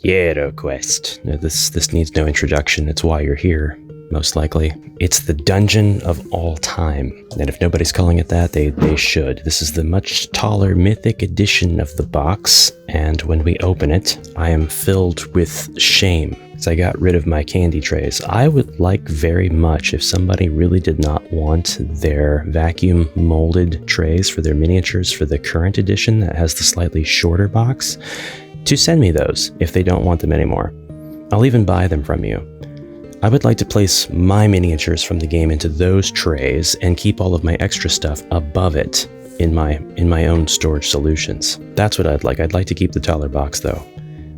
HeroQuest. Now, this needs no introduction. It's why you're here, most likely. It's the dungeon of all time. And if nobody's calling it that, they should. This is the much taller mythic edition of the box. And when we open it, I am filled with shame. Because I got rid of my candy trays. I would like very much if somebody really did not want their vacuum molded trays for their miniatures for the current edition that has the slightly shorter box, to send me those if they don't want them anymore. I'll even buy them from you. I would like to place my miniatures from the game into those trays and keep all of my extra stuff above it in my own storage solutions. That's what I'd like. I'd like to keep the taller box though.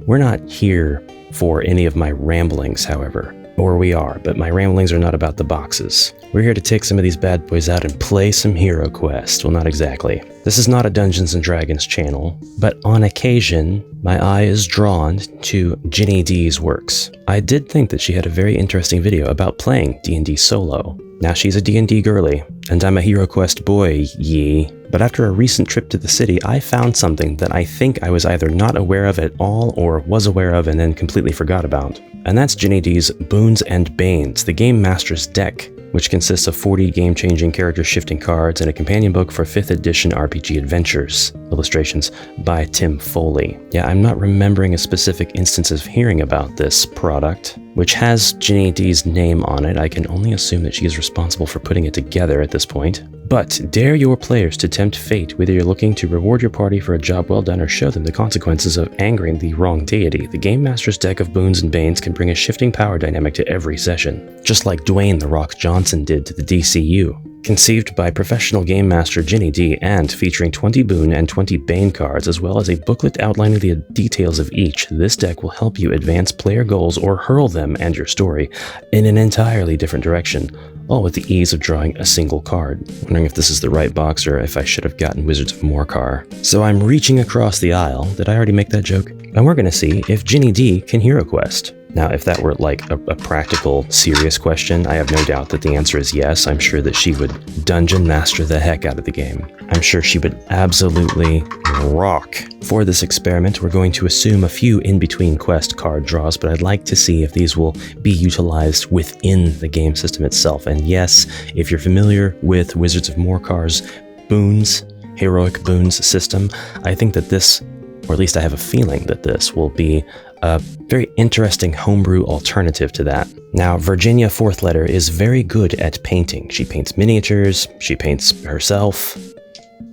We're not here for any of my ramblings, however. Or we are, but my ramblings are not about the boxes. We're here to take some of these bad boys out and play some HeroQuest. Well, not exactly. This is not a Dungeons & Dragons channel, but on occasion, my eye is drawn to Ginny D's works. I did think that she had a very interesting video about playing D&D solo. Now she's a D&D girly, and I'm a HeroQuest boy, yee. But after a recent trip to the city, I found something that I think I was either not aware of at all or was aware of and then completely forgot about. And that's Ginny D's Boons and Banes, the Game Master's deck, which consists of 40 game-changing character-shifting cards and a companion book for 5th edition RPG adventures. Illustrations by Tim Foley. Yeah, I'm not remembering a specific instance of hearing about this product, which has Ginny D's name on it. I can only assume that she is responsible for putting it together at this point. But dare your players to tempt fate, whether you're looking to reward your party for a job well done or show them the consequences of angering the wrong deity. The Game Master's deck of Boons and Banes can bring a shifting power dynamic to every session, just like Dwayne "The Rock" Johnson did to the DCU. Conceived by professional Game Master Ginny D and featuring 20 Boon and 20 Bane cards, as well as a booklet outlining the details of each, this deck will help you advance player goals or hurl them and your story in an entirely different direction, all with the ease of drawing a single card. Wondering if this is the right box or if I should have gotten Wizards of Morcar. So I'm reaching across the aisle. Did I already make that joke? And we're gonna see if Ginny D can HeroQuest. Now, if that were like a practical, serious question, I have no doubt that the answer is yes. I'm sure that she would dungeon master the heck out of the game. I'm sure she would absolutely rock. For this experiment, we're going to assume a few in-between quest card draws, but I'd like to see if these will be utilized within the game system itself. And yes, if you're familiar with Wizards of Morcar's Boons, Heroic Boons system, I think that this, or at least I have a feeling that this will be a very interesting homebrew alternative to that. Now, Virginia Fourth Letter is very good at painting. She paints miniatures, she paints herself.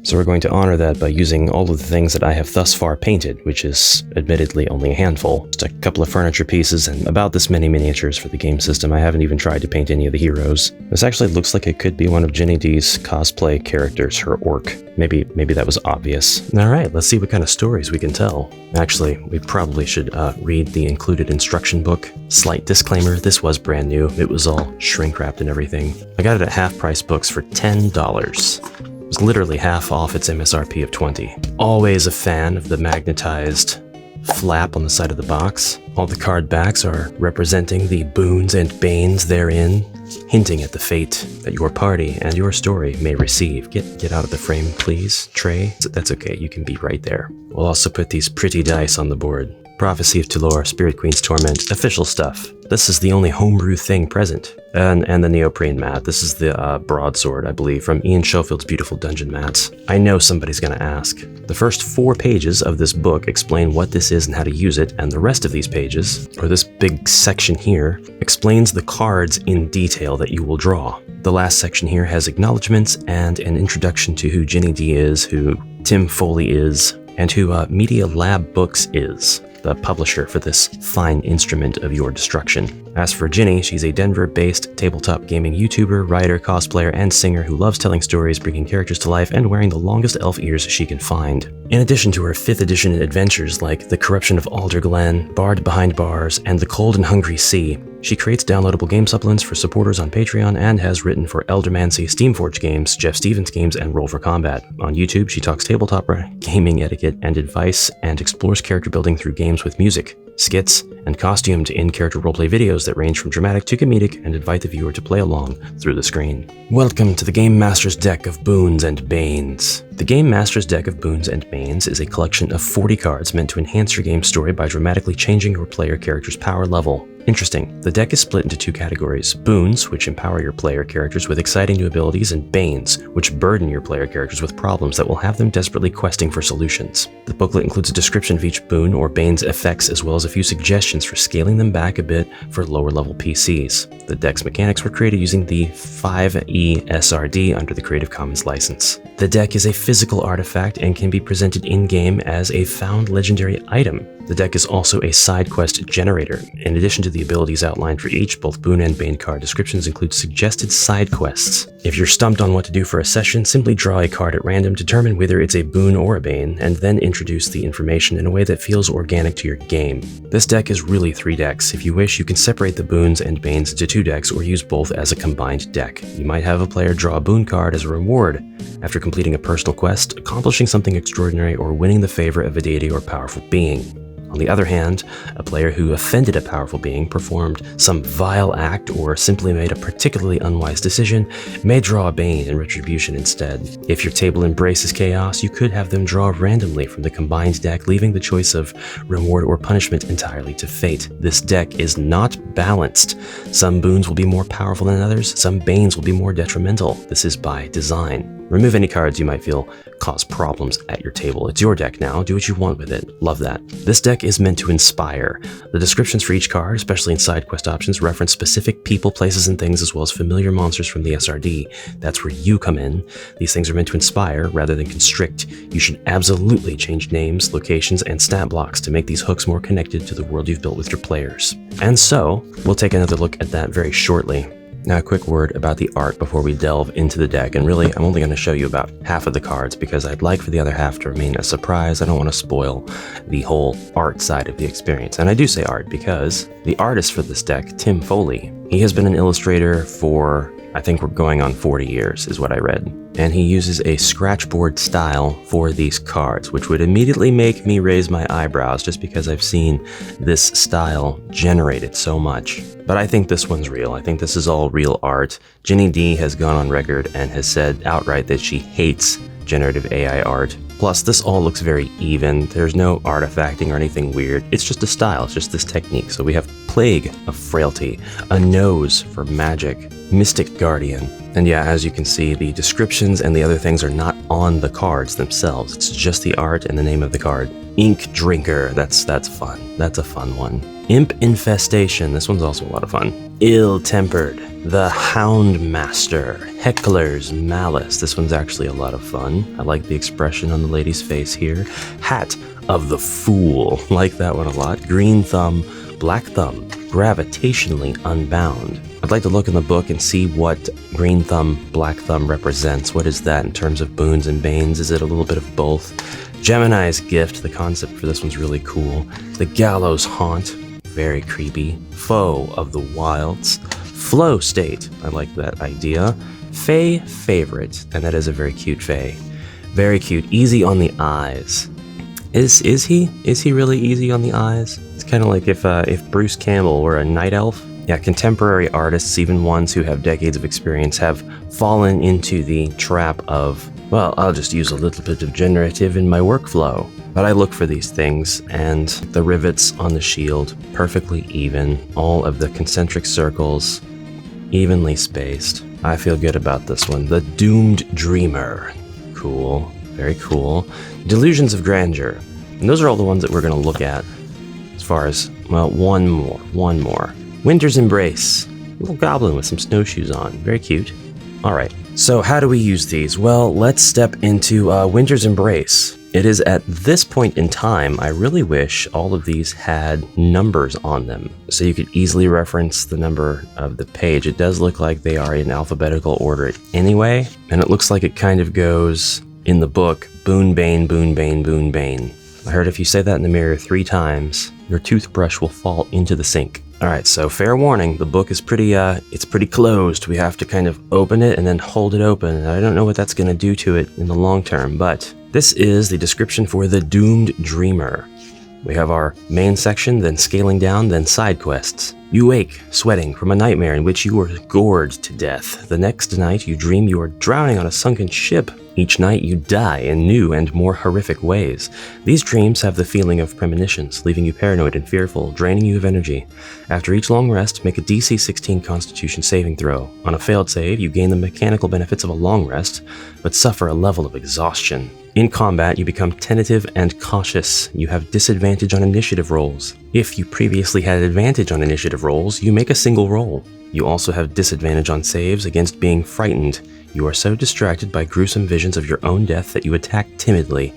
So we're going to honor that by using all of the things that I have thus far painted, which is admittedly only a handful. Just a couple of furniture pieces and about this many miniatures for the game system. I haven't even tried to paint any of the heroes. This actually looks like it could be one of Ginny D's cosplay characters, her orc. Maybe that was obvious. Alright, let's see what kind of stories we can tell. Actually, we probably should read the included instruction book. Slight disclaimer, this was brand new. It was all shrink wrapped and everything. I got it at half price books for $10. Was literally half off its MSRP of $20. Always a fan of the magnetized flap on the side of the box. All the card backs are representing the Boons and Banes therein, hinting at the fate that your party and your story may receive. Get out of the frame, please, Trey. That's okay, you can be right there. We'll also put these pretty dice on the board. Prophecy of Tulor, Spirit Queen's Torment, official stuff. This is the only homebrew thing present. And the neoprene mat. This is the broadsword, I believe, from Ian Schofield's beautiful dungeon mats. I know somebody's gonna ask. The first 4 pages of this book explain what this is and how to use it, and the rest of these pages, or this big section here, explains the cards in detail that you will draw. The last section here has acknowledgements and an introduction to who Ginny D is, who Tim Foley is, and who Media Lab Books is, the publisher for this fine instrument of your destruction. As for Ginny, she's a Denver-based tabletop gaming YouTuber, writer, cosplayer, and singer who loves telling stories, bringing characters to life, and wearing the longest elf ears she can find. In addition to her 5th edition adventures like The Corruption of Alder Glen, Barred Behind Bars, and The Cold and Hungry Sea, she creates downloadable game supplements for supporters on Patreon and has written for Eldermancy, Steamforge Games, Jeff Stevens Games, and Roll for Combat. On YouTube, she talks tabletop gaming etiquette and advice and explores character building through games with music, skits, and costumed in-character roleplay videos that range from dramatic to comedic and invite the viewer to play along through the screen. Welcome to the Game Master's deck of Boons and Banes. The Game Master's deck of Boons and Banes is a collection of 40 cards meant to enhance your game's story by dramatically changing your player character's power level. Interesting, the deck is split into 2 categories: Boons, which empower your player characters with exciting new abilities, and Banes, which burden your player characters with problems that will have them desperately questing for solutions. The booklet includes a description of each Boon or Bane's effects, as well as a few suggestions for scaling them back a bit for lower level PCs. The deck's mechanics were created using the 5e SRD under the Creative Commons license. The deck is a physical artifact and can be presented in-game as a found legendary item. The deck is also a side quest generator. In addition to the abilities outlined for each, both Boon and Bane card descriptions include suggested side quests. If you're stumped on what to do for a session, simply draw a card at random, determine whether it's a Boon or a Bane, and then introduce the information in a way that feels organic to your game. This deck is really 3 decks. If you wish, you can separate the Boons and Banes into 2 decks or use both as a combined deck. You might have a player draw a Boon card as a reward after completing a personal quest, accomplishing something extraordinary, or winning the favor of a deity or powerful being. On the other hand, a player who offended a powerful being, performed some vile act, or simply made a particularly unwise decision may draw a Bane in retribution instead. If your table embraces chaos, you could have them draw randomly from the combined deck, leaving the choice of reward or punishment entirely to fate. This deck is not balanced. Some Boons will be more powerful than others, some Banes will be more detrimental. This is by design. Remove any cards you might feel cause problems at your table. It's your deck now, do what you want with it. Love that. This deck is meant to inspire. The descriptions for each card, especially in side quest options, reference specific people, places, and things, as well as familiar monsters from the SRD. That's where you come in. These things are meant to inspire rather than constrict. You should absolutely change names, locations, and stat blocks to make these hooks more connected to the world you've built with your players. And so, we'll take another look at that very shortly. Now, a quick word about the art before we delve into the deck, and really, I'm only going to show you about half of the cards because I'd like for the other half to remain a surprise. I don't want to spoil the whole art side of the experience. And I do say art because the artist for this deck, Tim Foley, he has been an illustrator for, I think we're going on 40 years, is what I read. And he uses a scratchboard style for these cards, which would immediately make me raise my eyebrows just because I've seen this style generated so much. But I think this one's real. I think this is all real art. Ginny D has gone on record and has said outright that she hates generative AI art. Plus, this all looks very even. There's no artifacting or anything weird. It's just a style. It's just this technique. So we have Plague of Frailty, a Nose for Magic, Mystic Guardian. And yeah, as you can see, the descriptions and the other things are not on the cards themselves. It's just the art and the name of the card. Ink Drinker, that's fun. That's a fun one. Imp Infestation, this one's also a lot of fun. Ill-Tempered, the Houndmaster, Heckler's Malice, this one's actually a lot of fun. I like the expression on the lady's face here. Hat of the Fool, like that one a lot. Green Thumb, Black Thumb, Gravitationally Unbound. I'd like to look in the book and see what Green Thumb, Black Thumb represents. What is that in terms of Boons and Banes? Is it a little bit of both? Gemini's Gift, the concept for this one's really cool. The Gallows Haunt, very creepy. Foe of the Wilds. Flow State, I like that idea. Fae Favorite, and that is a very cute Fae. Very cute, easy on the eyes. Is he? Is he really easy on the eyes? It's kind of like if Bruce Campbell were a night elf. Yeah, contemporary artists, even ones who have decades of experience, have fallen into the trap of, well, I'll just use a little bit of generative in my workflow. But I look for these things, and the rivets on the shield, perfectly even, all of the concentric circles, evenly spaced. I feel good about this one. The Doomed Dreamer. Cool. Very cool. Delusions of Grandeur. And those are all the ones that we're going to look at as far as, well, one more. Winter's Embrace. A little goblin with some snowshoes on. Very cute. All right. So how do we use these? Well, let's step into Winter's Embrace. It is at this point in time, I really wish all of these had numbers on them, so you could easily reference the number of the page. It does look like they are in alphabetical order anyway, and it looks like it kind of goes in the book, Boon Bane, Boon Bane, Boon Bane. I heard if you say that in the mirror 3 times, your toothbrush will fall into the sink. Alright, so fair warning, the book is it's pretty closed. We have to kind of open it and then hold it open. And I don't know what that's going to do to it in the long term, but this is the description for the Doomed Dreamer. We have our main section, then scaling down, then side quests. You wake, sweating, from a nightmare in which you were gored to death. The next night, you dream you are drowning on a sunken ship. Each night, you die in new and more horrific ways. These dreams have the feeling of premonitions, leaving you paranoid and fearful, draining you of energy. After each long rest, make a DC 16 Constitution saving throw. On a failed save, you gain the mechanical benefits of a long rest, but suffer a level of exhaustion. In combat, you become tentative and cautious. You have disadvantage on initiative rolls. If you previously had advantage on initiative rolls, you make a single roll. You also have disadvantage on saves against being frightened. You are so distracted by gruesome visions of your own death that you attack timidly.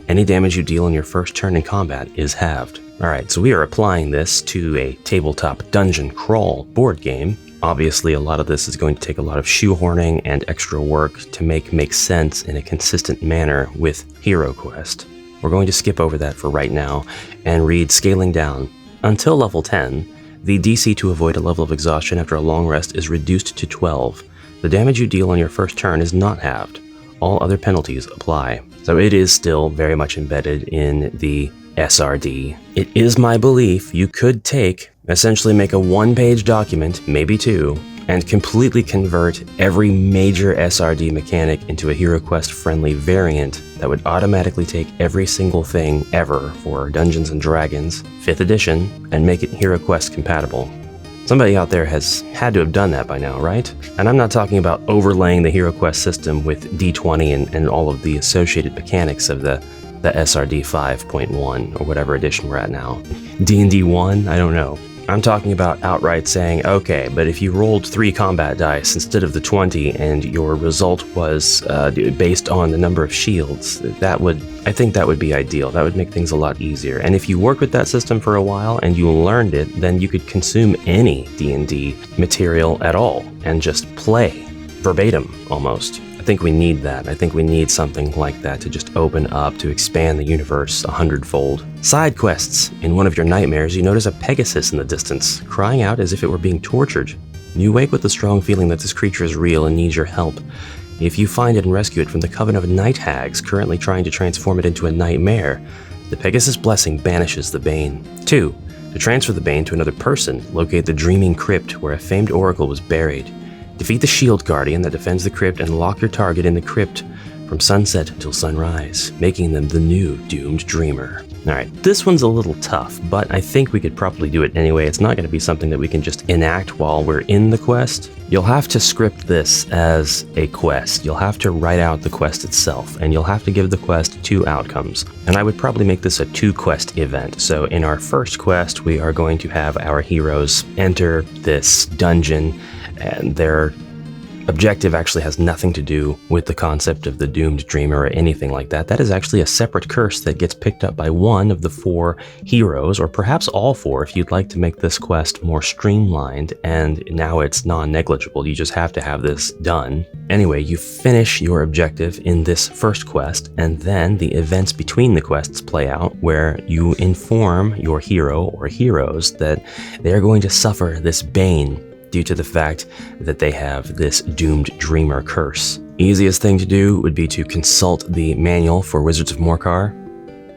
Any damage you deal on your first turn in combat is halved. Alright, so we are applying this to a tabletop dungeon crawl board game. Obviously, a lot of this is going to take a lot of shoehorning and extra work to make sense in a consistent manner with HeroQuest. We're going to skip over that for right now and read Scaling Down. Until level 10, the DC to avoid a level of exhaustion after a long rest is reduced to 12. The damage you deal on your first turn is not halved. All other penalties apply. So it is still very much embedded in the SRD. It is my belief you could essentially make a one-page document, maybe two, and completely convert every major SRD mechanic into a HeroQuest friendly variant that would automatically take every single thing ever for Dungeons & Dragons 5th edition and make it HeroQuest compatible. Somebody out there has had to have done that by now, right? And I'm not talking about overlaying the HeroQuest system with D20 and all of the associated mechanics of the SRD 5.1 or whatever edition we're at now. D&D 1? I don't know. I'm talking about outright saying, okay, but if you rolled 3 combat dice instead of the 20 and your result was based on the number of shields, I think that would be ideal. That would make things a lot easier. And if you worked with that system for a while and you learned it, then you could consume any D&D material at all and just play verbatim almost. I think we need that. I think we need something like that to just open up, to expand the universe 100-fold. Side quests. In one of your nightmares, you notice a Pegasus in the distance, crying out as if it were being tortured. You wake with the strong feeling that this creature is real and needs your help. If you find it and rescue it from the coven of night hags currently trying to transform it into a nightmare, the Pegasus blessing banishes the bane. 2. To transfer the bane to another person, locate the Dreaming Crypt where a famed oracle was buried. Defeat the shield guardian that defends the crypt and lock your target in the crypt from sunset until sunrise, making them the new doomed dreamer. Alright, this one's a little tough, but I think we could probably do it anyway. It's not going to be something that we can just enact while we're in the quest. You'll have to script this as a quest. You'll have to write out the quest itself, and you'll have to give the quest 2 outcomes. And I would probably make this a 2-quest event. So in our first quest, we are going to have our heroes enter this dungeon, and their objective actually has nothing to do with the concept of the doomed dreamer or anything like that. That is actually a separate curse that gets picked up by one of the 4 heroes, or perhaps all 4 if you'd like to make this quest more streamlined, and now it's non-negligible. You just have to have this done. Anyway, you finish your objective in this first quest, and then the events between the quests play out where you inform your hero or heroes that they're going to suffer this bane due to the fact that they have this doomed dreamer curse. Easiest thing to do would be to consult the manual for Wizards of Morcar,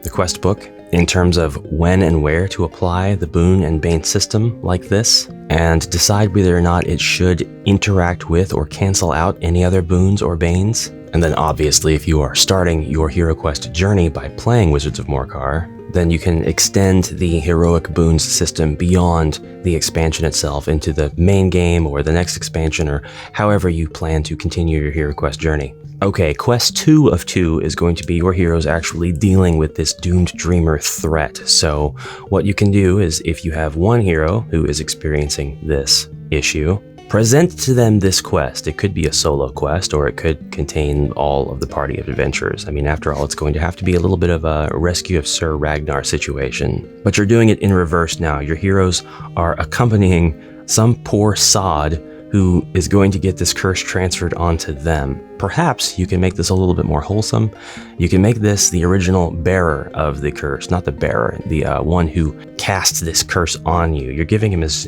the quest book, in terms of when and where to apply the boon and bane system like this, and decide whether or not it should interact with or cancel out any other boons or banes. And then obviously if you are starting your HeroQuest journey by playing Wizards of Morcar, then you can extend the heroic boons system beyond the expansion itself into the main game or the next expansion, or however you plan to continue your HeroQuest journey. Okay, quest 2 of 2 is going to be your heroes actually dealing with this doomed dreamer threat. So what you can do is, if you have one hero who is experiencing this issue, present to them this quest. It could be a solo quest, or it could contain all of the party of adventurers. I mean, after all, it's going to have to be a little bit of a rescue of Sir Ragnar situation. But you're doing it in reverse now. Your heroes are accompanying some poor sod who is going to get this curse transferred onto them. Perhaps you can make this a little bit more wholesome. You can make this the original bearer of the curse, not the bearer, the one who casts this curse on you. You're giving him his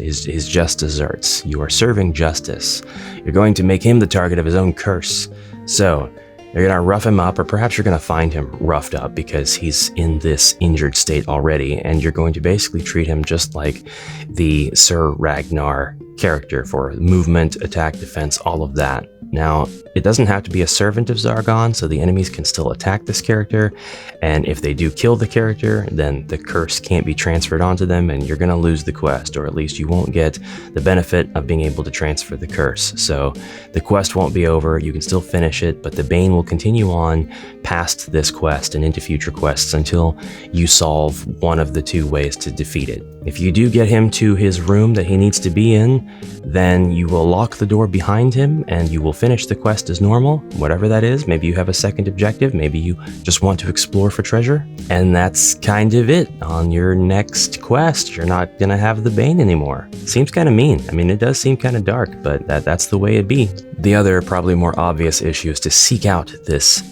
just desserts. You are serving justice. You're going to make him the target of his own curse. So You're going to rough him up, or perhaps you're going to find him roughed up because he's in this injured state already, and you're going to basically treat him just like the Sir Ragnar character for movement, attack, defense, all of that. Now, it doesn't have to be a servant of Zargon, so the enemies can still attack this character, and if they do kill the character, then the curse can't be transferred onto them, and you're going to lose the quest, or at least you won't get the benefit of being able to transfer the curse. So the quest won't be over, you can still finish it, but the Bane will continue on past this quest and into future quests until you solve one of the two ways to defeat it. If you do get him to his room that he needs to be in, then you will lock the door behind him and you will finish the quest as normal, whatever that is. Maybe you have a second objective, maybe you just want to explore for treasure, and that's kind of it. On your next quest, you're not gonna have the Bane anymore. Seems kind of mean. I mean, it does seem kind of dark, but that's the way it be. The other, probably more obvious issue is to seek out this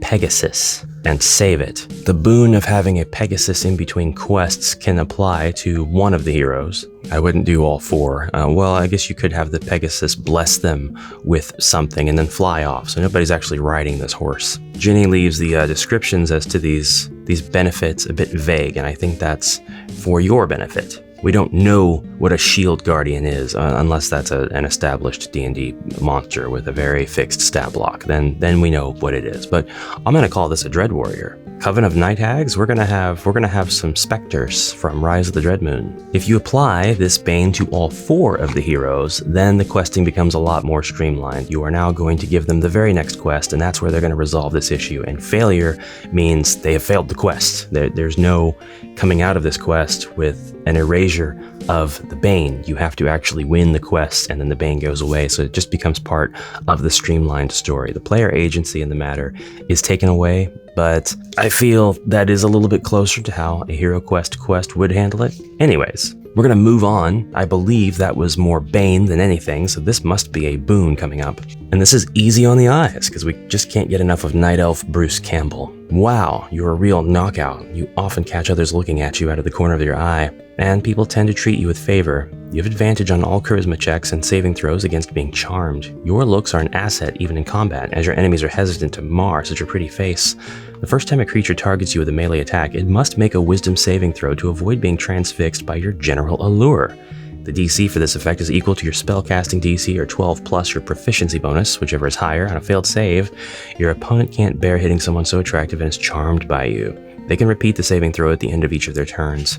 Pegasus and save it. The boon of having a Pegasus in between quests can apply to one of the heroes. I wouldn't do all four. Well, I guess you could have the Pegasus bless them with something and then fly off, so nobody's actually riding this horse. Ginny leaves the descriptions as to these benefits a bit vague, and I think that's for your benefit. We don't know what a shield guardian is unless that's an established D&D monster with a very fixed stat block. Then we know what it is. But I'm gonna call this a Dread Warrior. Coven of Night Hags, we're gonna have some specters from Rise of the Dreadmoon. If you apply this Bane to all four of the heroes, then the questing becomes a lot more streamlined. You are now going to give them the very next quest, and that's where they're gonna resolve this issue. And failure means they have failed the quest. There's no coming out of this quest with an erasure of the Bane. You have to actually win the quest, and then the Bane goes away, so it just becomes part of the streamlined story. The player agency in the matter is taken away, but I feel that is a little bit closer to how a HeroQuest quest would handle it. Anyways, we're gonna move on. I believe that was more Bane than anything, so this must be a boon coming up. And this is easy on the eyes, because we just can't get enough of Night Elf Bruce Campbell. Wow, you're a real knockout. You often catch others looking at you out of the corner of your eye, and people tend to treat you with favor. You have advantage on all charisma checks and saving throws against being charmed. Your looks are an asset even in combat, as your enemies are hesitant to mar such a pretty face. The first time a creature targets you with a melee attack, it must make a wisdom saving throw to avoid being transfixed by your general allure. The DC for this effect is equal to your spellcasting DC, or 12 plus your proficiency bonus, whichever is higher. On a failed save, your opponent can't bear hitting someone so attractive and is charmed by you. They can repeat the saving throw at the end of each of their turns.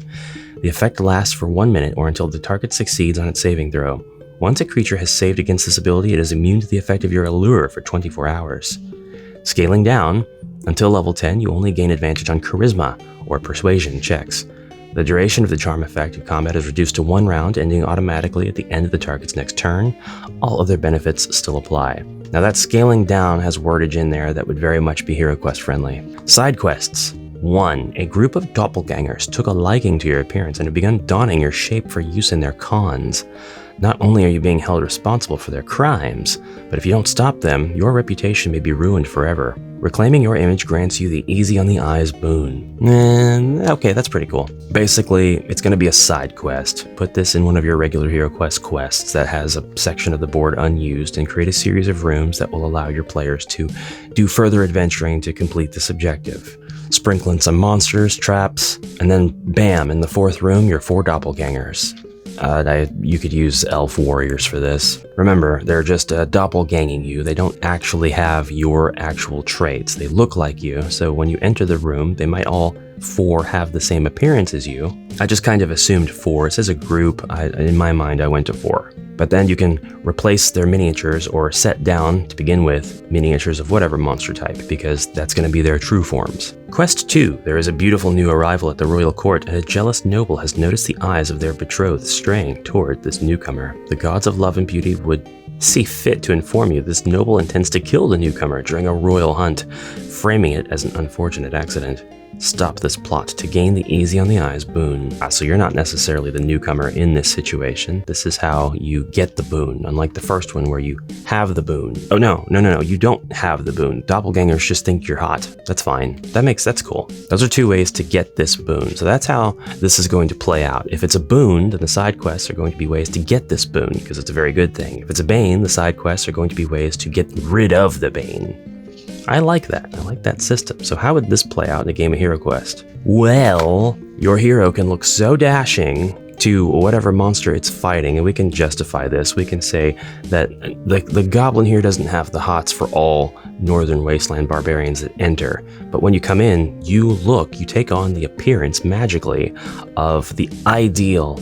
The effect lasts for 1 minute or until the target succeeds on its saving throw. Once a creature has saved against this ability, it is immune to the effect of your allure for 24 hours. Scaling down, until level 10, you only gain advantage on charisma or persuasion checks. The duration of the charm effect of combat is reduced to 1 round, ending automatically at the end of the target's next turn. All other benefits still apply. Now that scaling down has wordage in there that would very much be HeroQuest friendly. Side quests. 1. A group of doppelgangers took a liking to your appearance and have begun donning your shape for use in their cons. Not only are you being held responsible for their crimes, but if you don't stop them, your reputation may be ruined forever. Reclaiming your image grants you the Easy on the Eyes boon. Okay, that's pretty cool. Basically, it's going to be a side quest. Put this in one of your regular HeroQuest quests that has a section of the board unused, and create a series of rooms that will allow your players to do further adventuring to complete this objective. Sprinkle in some monsters, traps, and then bam, in the 4th room, your 4 doppelgangers. You could use elf warriors for this. Remember, they're just doppelganging you. They don't actually have your actual traits. They look like you, so when you enter the room, they might all 4 have the same appearance as you. I just kind of assumed 4. It says a group. In my mind, I went to 4. But then you can replace their miniatures or set down, to begin with, miniatures of whatever monster type, because that's going to be their true forms. Quest 2. There is a beautiful new arrival at the royal court, and a jealous noble has noticed the eyes of their betrothed straying toward this newcomer. The gods of love and beauty would see fit to inform you this noble intends to kill the newcomer during a royal hunt, framing it as an unfortunate accident. Stop this plot to gain the Easy on the Eyes boon. So you're not necessarily the newcomer in this situation. This is how you get the boon, unlike the first one where you have the boon. Oh no, you don't have the boon. Doppelgangers just think you're hot. That's fine. That's cool. Those are 2 ways to get this boon. So that's how this is going to play out. If it's a boon, then the side quests are going to be ways to get this boon, because it's a very good thing. If it's a bane, the side quests are going to be ways to get rid of the bane. I like that. I like that system. So how would this play out in a game of HeroQuest? Well, your hero can look so dashing to whatever monster it's fighting, and we can justify this. We can say that the goblin here doesn't have the hots for all northern wasteland barbarians that enter, but when you come in, you take on the appearance magically of the ideal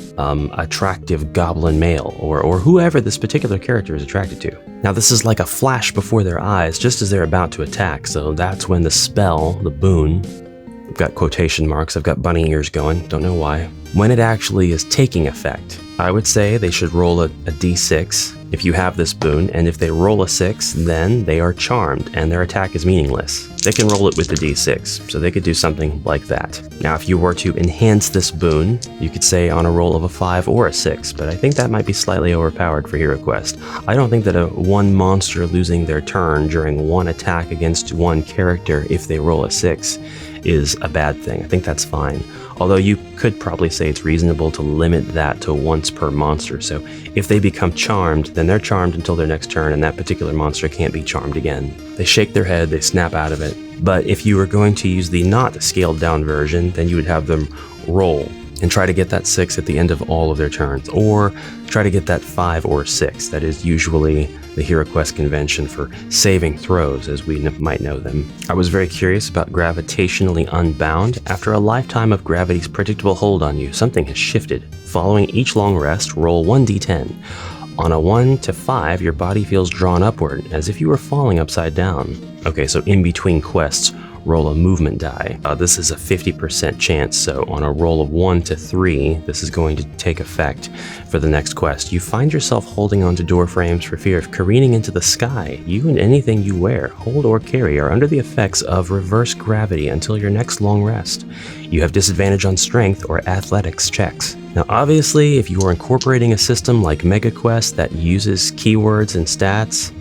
attractive goblin male, or whoever this particular character is attracted to. Now this is like a flash before their eyes just as they're about to attack, so that's when the spell, the boon, I've got quotation marks, I've got bunny ears going, don't know why, when it actually is taking effect. I would say they should roll a d6 if you have this boon, and if they roll a 6, then they are charmed and their attack is meaningless. They can roll it with the d6, so they could do something like that. Now if you were to enhance this boon, you could say on a roll of a 5 or a 6, but I think that might be slightly overpowered for HeroQuest. I don't think that one monster losing their turn during one attack against one character if they roll a 6 is a bad thing. I think that's fine. Although you could probably say it's reasonable to limit that to once per monster. So if they become charmed, then they're charmed until their next turn, and that particular monster can't be charmed again. They shake their head, they snap out of it. But if you were going to use the not scaled down version, then you would have them roll and try to get that 6 at the end of all of their turns, or try to get that 5 or 6. That is usually the HeroQuest convention for saving throws, as we might know them. I was very curious about Gravitationally Unbound. After a lifetime of gravity's predictable hold on you, something has shifted. Following each long rest, roll 1d10. On a 1 to 5, your body feels drawn upward, as if you were falling upside down. Okay, so in between quests, roll a movement die. This is a 50% chance, so on a roll of 1 to 3, this is going to take effect for the next quest. You find yourself holding onto door frames for fear of careening into the sky. You and anything you wear, hold, or carry are under the effects of reverse gravity until your next long rest. You have disadvantage on strength or athletics checks. Now obviously, if you are incorporating a system like MegaQuest that uses keywords and stats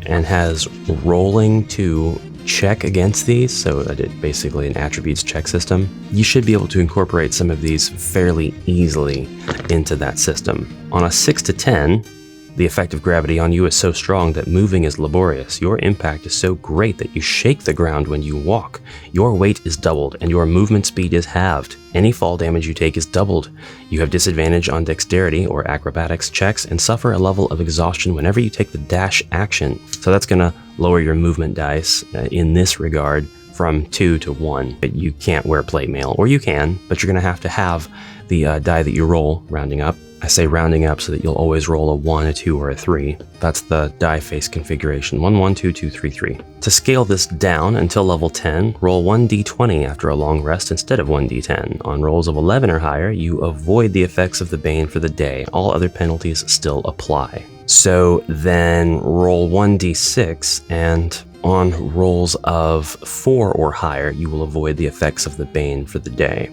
and has rolling to check against these, so basically an attributes check system, you should be able to incorporate some of these fairly easily into that system. On a 6 to 10, the effect of gravity on you is so strong that moving is laborious. Your impact is so great that you shake the ground when you walk. Your weight is doubled and your movement speed is halved. Any fall damage you take is doubled. You have disadvantage on dexterity or acrobatics checks and suffer a level of exhaustion whenever you take the dash action. So that's going to lower your movement dice in this regard from 2 to 1. But you can't wear plate mail, or you can, but you're going to have the die that you roll rounding up. I say rounding up so that you'll always roll a 1, a 2, or a 3. That's the die face configuration. 1, 1, 2, 2, 3, 3. To scale this down until level 10, roll 1d20 after a long rest instead of 1d10. On rolls of 11 or higher, you avoid the effects of the Bane for the day. All other penalties still apply. So then roll 1d6, and on rolls of 4 or higher, you will avoid the effects of the Bane for the day.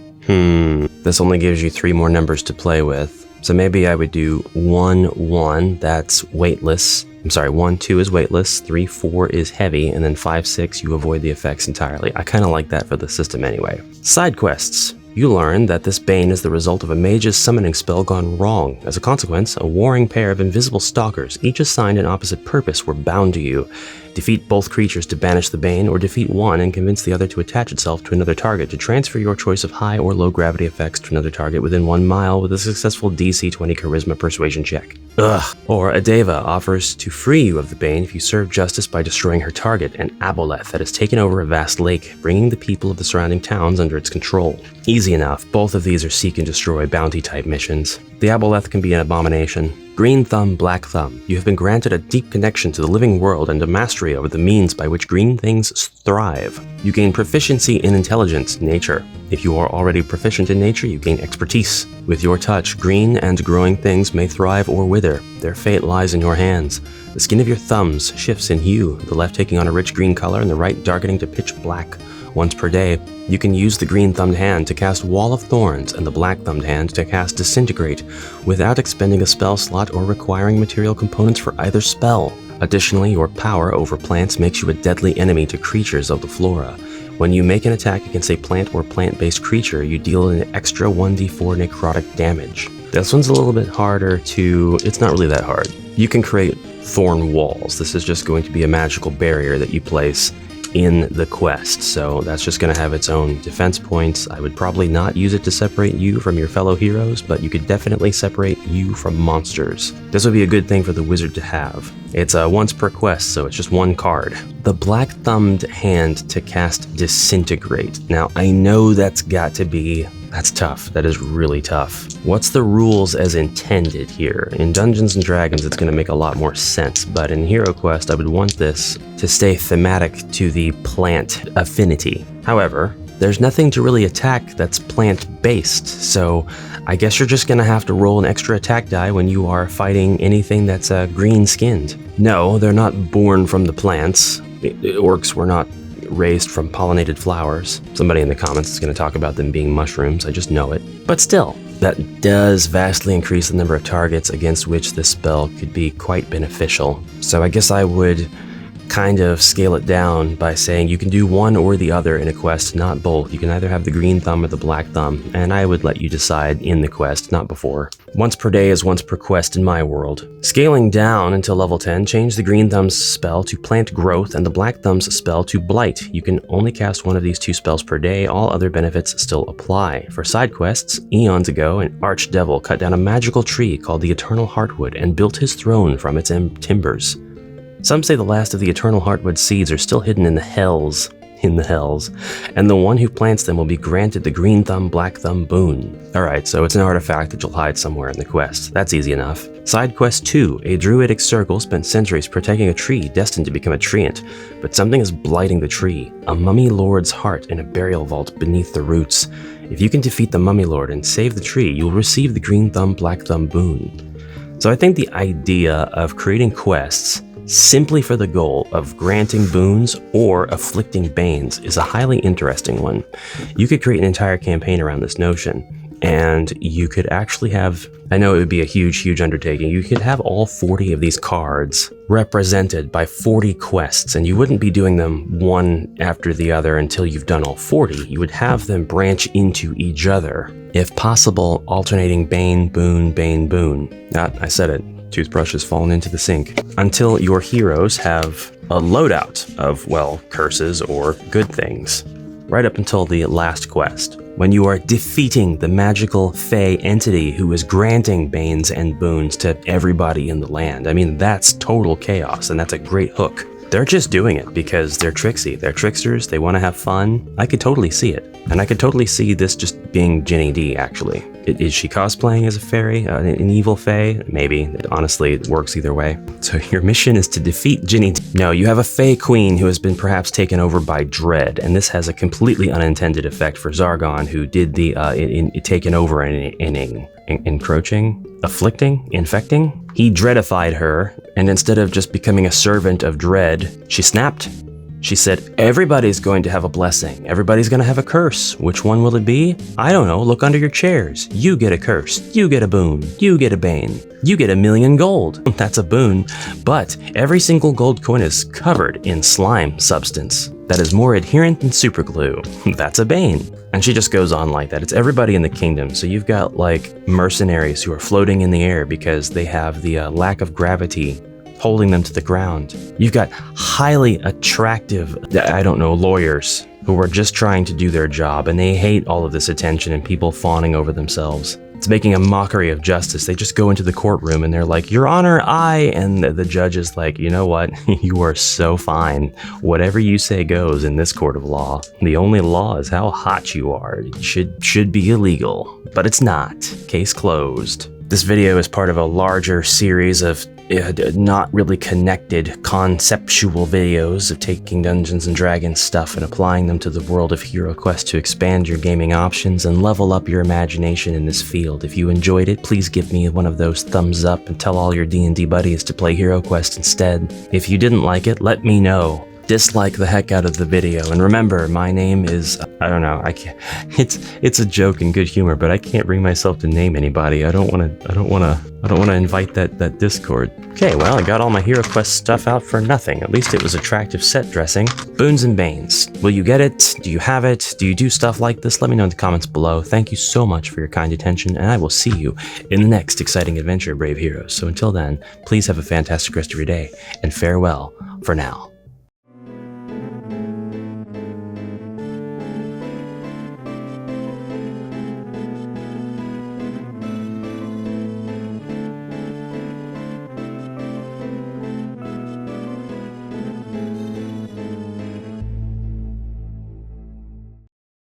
This only gives you 3 more numbers to play with. So maybe I would do 1, 1, that's weightless. I'm sorry, 1, 2 is weightless, 3, 4 is heavy, and then 5, 6, you avoid the effects entirely. I kind of like that for the system anyway. Side quests. You learn that this Bane is the result of a mage's summoning spell gone wrong. As a consequence, a warring pair of invisible stalkers, each assigned an opposite purpose, were bound to you. Defeat both creatures to banish the Bane, or defeat one and convince the other to attach itself to another target to transfer your choice of high or low gravity effects to another target within 1 mile with a successful DC 20 Charisma Persuasion check. Ugh. Or a Deva offers to free you of the Bane if you serve justice by destroying her target, an aboleth that has taken over a vast lake, bringing the people of the surrounding towns under its control. Easy enough, both of these are seek and destroy bounty type missions. The aboleth can be an abomination. Green Thumb, Black Thumb. You have been granted a deep connection to the living world and a mastery over the means by which green things thrive. You gain proficiency in intelligence, nature. If you are already proficient in nature, you gain expertise. With your touch, green and growing things may thrive or wither. Their fate lies in your hands. The skin of your thumbs shifts in hue, the left taking on a rich green color and the right darkening to pitch black. Once per day, you can use the green-thumbed hand to cast Wall of Thorns and the black-thumbed hand to cast Disintegrate without expending a spell slot or requiring material components for either spell. Additionally, your power over plants makes you a deadly enemy to creatures of the flora. When you make an attack against a plant or plant-based creature, you deal an extra 1d4 necrotic damage. This one's a little bit harder to... it's not really that hard. You can create thorn walls. This is just going to be a magical barrier that you place in the quest, so that's just going to have its own defense points. I would probably not use it to separate you from your fellow heroes, but you could definitely separate you from monsters. This would be a good thing for the wizard to have. It's once per quest, so it's just one card. The black-thumbed hand to cast Disintegrate. Now, I know that's tough. That is really tough. What's the rules as intended here? In Dungeons & Dragons, it's going to make a lot more sense, but in HeroQuest, I would want this to stay thematic to the plant affinity. However, there's nothing to really attack that's plant-based, so I guess you're just going to have to roll an extra attack die when you are fighting anything that's green-skinned. No, they're not born from the plants. Orcs were not raised from pollinated flowers. Somebody in the comments is going to talk about them being mushrooms, I just know it. But still, that does vastly increase the number of targets against which this spell could be quite beneficial. So I guess I would kind of scale it down by saying you can do one or the other in a quest, not both. You can either have the green thumb or the black thumb, and I would let you decide in the quest, not before. Once per day is once per quest in my world. Scaling down until level 10, change the green thumb's spell to Plant Growth and the black thumb's spell to Blight. You can only cast one of these two spells per day. All other benefits still apply. For side quests, eons ago, an archdevil cut down a magical tree called the Eternal Heartwood and built his throne from its timbers. Some say the last of the Eternal Heartwood seeds are still hidden in the hells, and the one who plants them will be granted the green thumb, black thumb boon. Alright, so it's an artifact that you'll hide somewhere in the quest. That's easy enough. Side quest 2, a druidic circle spent centuries protecting a tree destined to become a treant, but something is blighting the tree. A mummy lord's heart in a burial vault beneath the roots. If you can defeat the mummy lord and save the tree, you'll receive the green thumb, black thumb boon. So I think the idea of creating quests simply for the goal of granting boons or afflicting banes is a highly interesting one. You could create an entire campaign around this notion, and you could actually have, I know it would be a huge undertaking, you could have all 40 of these cards represented by 40 quests, and you wouldn't be doing them one after the other until you've done all 40. You would have them branch into each other. If possible, alternating bane, boon. I said it. Toothbrush has fallen into the sink. Until your heroes have a loadout of, well, curses or good things. Right up until the last quest, when you are defeating the magical fey entity who is granting banes and boons to everybody in the land. I mean, that's total chaos, and that's a great hook. They're just doing it because they're tricksy. They're tricksters. They want to have fun. I could totally see it. And I could totally see this just being Ginny D, actually. Is she cosplaying as a fairy? An evil fae? Maybe. Honestly, it works either way. So your mission is to defeat Ginny D. No, you have a fae queen who has been perhaps taken over by dread, and this has a completely unintended effect for Zargon, who did the taken over inning. Encroaching? Afflicting? Infecting? He dreadified her, and instead of just becoming a servant of dread, she snapped. She said, everybody's going to have a blessing. Everybody's going to have a curse. Which one will it be? I don't know. Look under your chairs. You get a curse. You get a boon. You get a bane. You get 1,000,000 gold. That's a boon. But every single gold coin is covered in slime substance that is more adherent than superglue. That's a bane. And she just goes on like that. It's everybody in the kingdom. So you've got like mercenaries who are floating in the air because they have the lack of gravity holding them to the ground. You've got highly attractive, lawyers who are just trying to do their job, and they hate all of this attention and people fawning over themselves. It's making a mockery of justice. They just go into the courtroom and they're like, Your Honor, and the judge is like, you know what? You are so fine. Whatever you say goes in this court of law. The only law is how hot you are. It should be illegal, but it's not. Case closed. This video is part of a larger series of not really connected conceptual videos of taking Dungeons & Dragons stuff and applying them to the world of HeroQuest to expand your gaming options and level up your imagination in this field. If you enjoyed it, please give me one of those thumbs up and tell all your D&D buddies to play HeroQuest instead. If you didn't like it, let me know. Dislike the heck out of the video, and remember, my name is, I can't, it's a joke and good humor, but I can't bring myself to name anybody. I don't want to invite that Discord. Okay, well, I got all my HeroQuest stuff out for nothing. At least it was attractive set dressing. Boons and Banes. Will you get it? Do you have it? Do you do stuff like this? Let me know in the comments below. Thank you so much for your kind attention, and I will see you in the next exciting adventure, brave heroes. So until then, please have a fantastic rest of your day, and farewell for now.